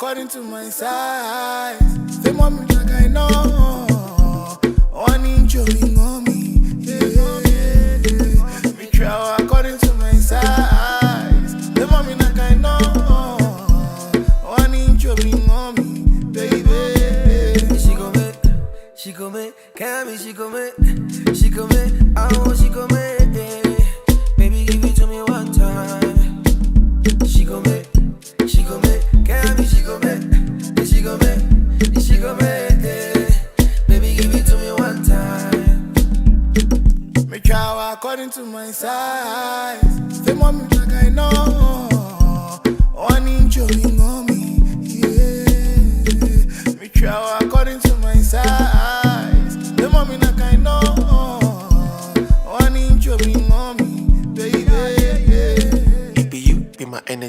according to my size. Say mommy like I know. One inch of me on me. Me try according to my size. Say mommy like I know. One inch of me on me, baby. She come in, Cammy, she come in, oh, she come in, baby, give it to me one time. She come in, Cammy, she come in, baby, give it to me one time. Me try according to my size. Say mommy like I know. One inch of me on me, yeah. Me try according to my size. Say mommy like I know. One inch of me on me, baby. It be you, be my energy.